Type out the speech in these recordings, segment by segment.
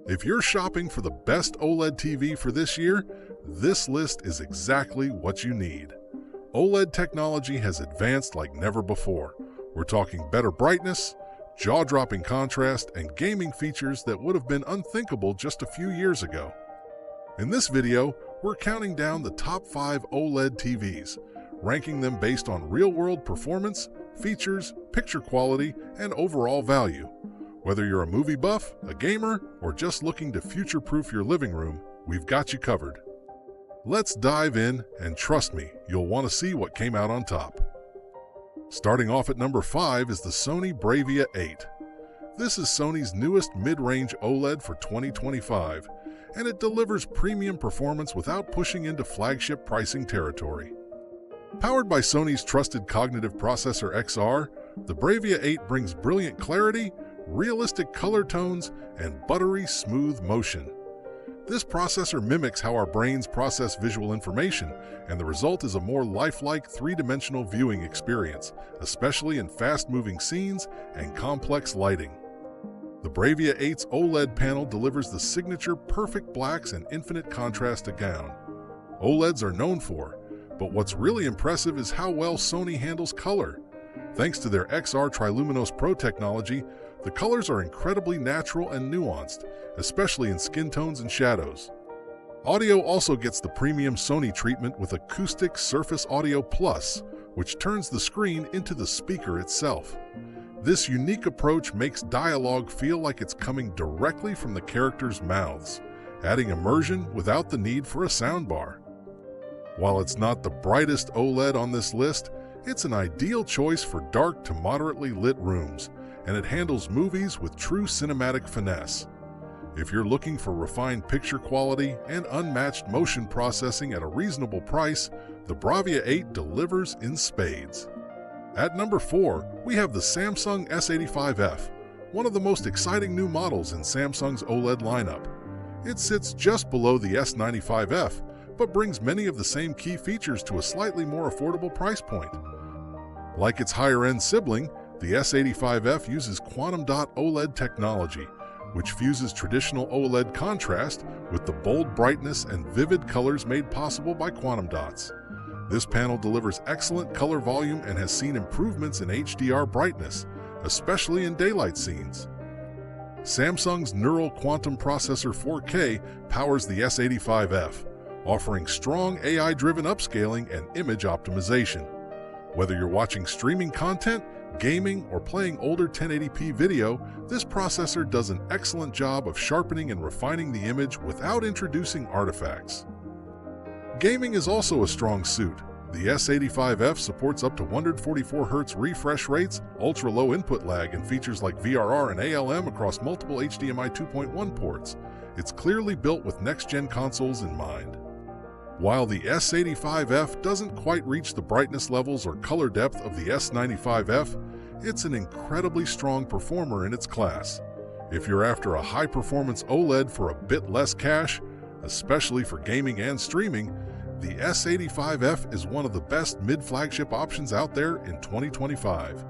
If you're shopping for the best OLED TV for this year, this list is exactly what you need. OLED technology has advanced like never before. We're talking better brightness, jaw-dropping contrast, and gaming features that would have been unthinkable just a few years ago. In this video, we're counting down the top 5 OLED TVs, ranking them based on real-world performance, features, picture quality, and overall value. Whether you're a movie buff, a gamer, or just looking to future-proof your living room, we've got you covered. Let's dive in, and trust me, you'll want to see what came out on top. Starting off at number 5 is the Sony Bravia 8. This is Sony's newest mid-range OLED for 2025, and it delivers premium performance without pushing into flagship pricing territory. Powered by Sony's trusted cognitive processor XR, the Bravia 8 brings brilliant clarity, realistic color tones, and buttery-smooth motion. This processor mimics how our brains process visual information, and the result is a more lifelike three-dimensional viewing experience, especially in fast-moving scenes and complex lighting. The Bravia 8's OLED panel delivers the signature perfect blacks and infinite contrast gown. OLEDs are known for, but what's really impressive is how well Sony handles color. Thanks to their XR Triluminos Pro technology, the colors are incredibly natural and nuanced, especially in skin tones and shadows. Audio also gets the premium Sony treatment with Acoustic Surface Audio Plus, which turns the screen into the speaker itself. This unique approach makes dialogue feel like it's coming directly from the characters' mouths, adding immersion without the need for a soundbar. While it's not the brightest OLED on this list, it's an ideal choice for dark to moderately lit rooms, and it handles movies with true cinematic finesse. If you're looking for refined picture quality and unmatched motion processing at a reasonable price, the Bravia 8 delivers in spades. At number 4, we have the Samsung S85F, one of the most exciting new models in Samsung's OLED lineup. It sits just below the S95F, but brings many of the same key features to a slightly more affordable price point. Like its higher-end sibling, the S85F uses Quantum Dot OLED technology, which fuses traditional OLED contrast with the bold brightness and vivid colors made possible by quantum dots. This panel delivers excellent color volume and has seen improvements in HDR brightness, especially in daylight scenes. Samsung's Neural Quantum Processor 4K powers the S85F, offering strong AI-driven upscaling and image optimization. Whether you're watching streaming content, gaming, or playing older 1080p video, this processor does an excellent job of sharpening and refining the image without introducing artifacts. Gaming is also a strong suit. The S85F supports up to 144Hz refresh rates, ultra-low input lag, and features like VRR and ALM across multiple HDMI 2.1 ports. It's clearly built with next-gen consoles in mind. While the S85F doesn't quite reach the brightness levels or color depth of the S95F, it's an incredibly strong performer in its class. If you're after a high-performance OLED for a bit less cash, especially for gaming and streaming, the S85F is one of the best mid-flagship options out there in 2025.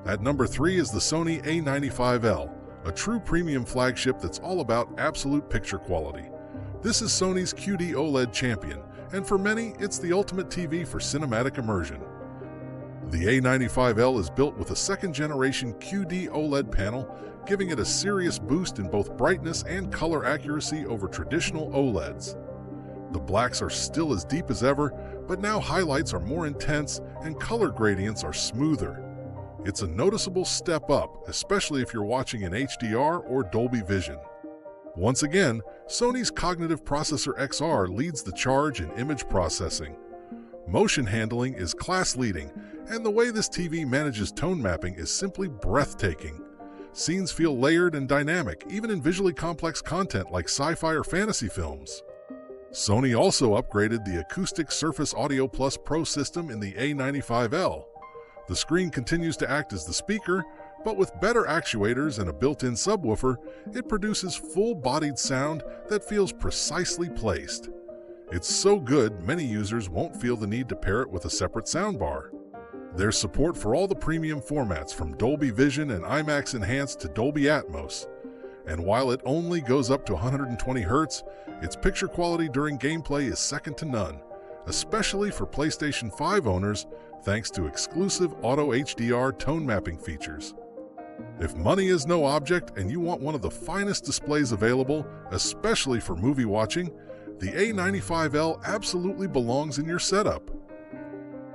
At number 3 is the Sony A95L, a true premium flagship that's all about absolute picture quality. This is Sony's QD OLED champion, and for many, it's the ultimate TV for cinematic immersion. The A95L is built with a second-generation QD OLED panel, giving it a serious boost in both brightness and color accuracy over traditional OLEDs. The blacks are still as deep as ever, but now highlights are more intense and color gradients are smoother. It's a noticeable step up, especially if you're watching in HDR or Dolby Vision. Once again, Sony's cognitive processor XR leads the charge in image processing. Motion handling is class-leading, and the way this TV manages tone mapping is simply breathtaking. Scenes feel layered and dynamic, even in visually complex content like sci-fi or fantasy films. Sony also upgraded the Acoustic Surface Audio Plus Pro system in the A95L. The screen continues to act as the speaker, but with better actuators and a built-in subwoofer, it produces full-bodied sound that feels precisely placed. It's so good, many users won't feel the need to pair it with a separate soundbar. There's support for all the premium formats from Dolby Vision and IMAX Enhanced to Dolby Atmos. And while it only goes up to 120 Hz, its picture quality during gameplay is second to none, especially for PlayStation 5 owners thanks to exclusive Auto HDR tone mapping features. If money is no object and you want one of the finest displays available, especially for movie watching, the A95L absolutely belongs in your setup.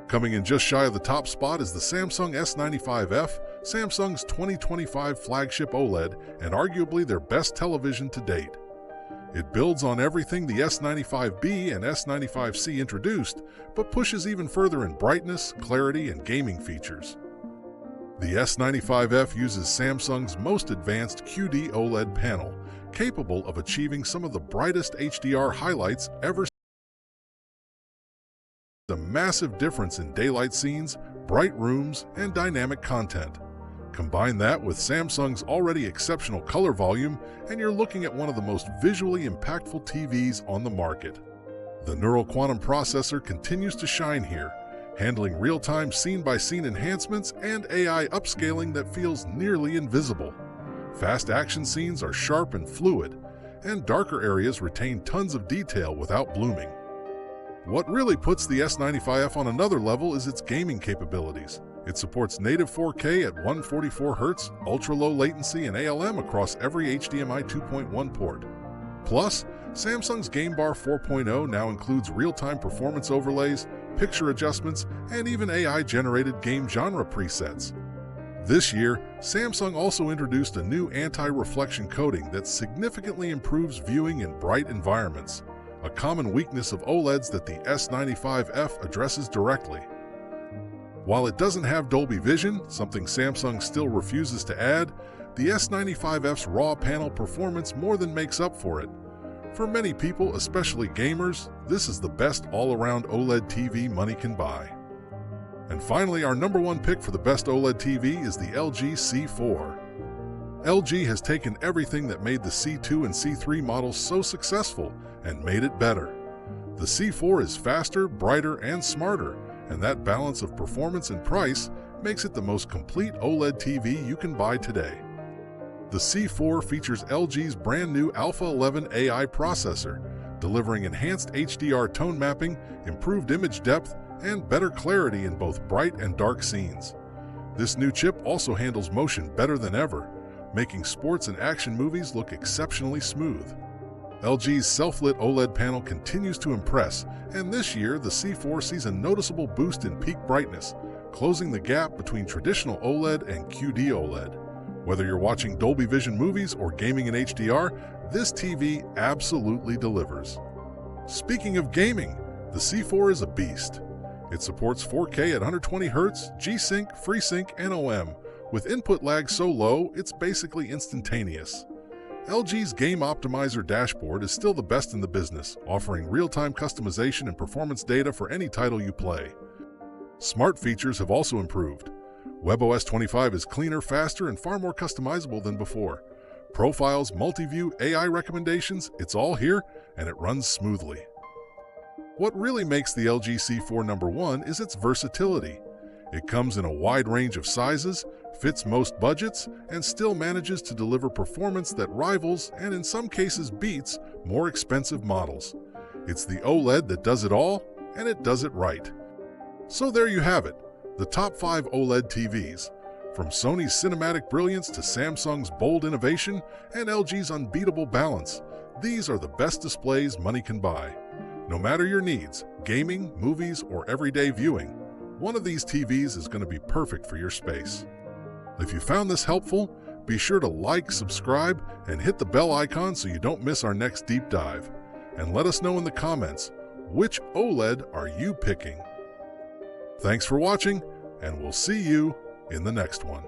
Coming in just shy of the top spot is the Samsung S95F, Samsung's 2025 flagship OLED and arguably their best television to date. It builds on everything the S95B and S95C introduced, but pushes even further in brightness, clarity, and gaming features. The S95F uses Samsung's most advanced QD OLED panel, capable of achieving some of the brightest HDR highlights ever seen. A massive difference in daylight scenes, bright rooms, and dynamic content. Combine that with Samsung's already exceptional color volume, and you're looking at one of the most visually impactful TVs on the market. The Neural Quantum processor continues to shine here, handling real-time scene-by-scene enhancements and AI upscaling that feels nearly invisible. Fast action scenes are sharp and fluid, and darker areas retain tons of detail without blooming. What really puts the S95F on another level is its gaming capabilities. It supports native 4K at 144 Hz, ultra-low latency, and ALM across every HDMI 2.1 port. Plus, Samsung's Game Bar 4.0 now includes real-time performance overlays, picture adjustments, and even AI-generated game genre presets. This year, Samsung also introduced a new anti-reflection coating that significantly improves viewing in bright environments, a common weakness of OLEDs that the S95F addresses directly. While it doesn't have Dolby Vision, something Samsung still refuses to add, the S95F's raw panel performance more than makes up for it. For many people, especially gamers, this is the best all-around OLED TV money can buy. And finally, our number one pick for the best OLED TV is the LG C4. LG has taken everything that made the C2 and C3 models so successful and made it better. The C4 is faster, brighter, and smarter, and that balance of performance and price makes it the most complete OLED TV you can buy today. The C4 features LG's brand new Alpha 11 AI processor, delivering enhanced HDR tone mapping, improved image depth, and better clarity in both bright and dark scenes. This new chip also handles motion better than ever, making sports and action movies look exceptionally smooth. LG's self-lit OLED panel continues to impress, and this year the C4 sees a noticeable boost in peak brightness, closing the gap between traditional OLED and QD OLED. Whether you're watching Dolby Vision movies or gaming in HDR, this TV absolutely delivers. Speaking of gaming, the C4 is a beast. It supports 4K at 120 Hz, G-Sync, FreeSync, and OM. With input lag so low, it's basically instantaneous. LG's Game Optimizer dashboard is still the best in the business, offering real-time customization and performance data for any title you play. Smart features have also improved. WebOS 25 is cleaner, faster, and far more customizable than before. Profiles, multi-view, AI recommendations, it's all here, and it runs smoothly. What really makes the LG C4 number one is its versatility. It comes in a wide range of sizes, fits most budgets, and still manages to deliver performance that rivals, and in some cases beats, more expensive models. It's the OLED that does it all, and it does it right. So there you have it, the top 5 OLED TVs. From Sony's cinematic brilliance to Samsung's bold innovation and LG's unbeatable balance, these are the best displays money can buy. No matter your needs, gaming, movies, or everyday viewing, one of these TVs is going to be perfect for your space. If you found this helpful, be sure to like, subscribe, and hit the bell icon so you don't miss our next deep dive. And let us know in the comments, which OLED are you picking? Thanks for watching, and we'll see you in the next one.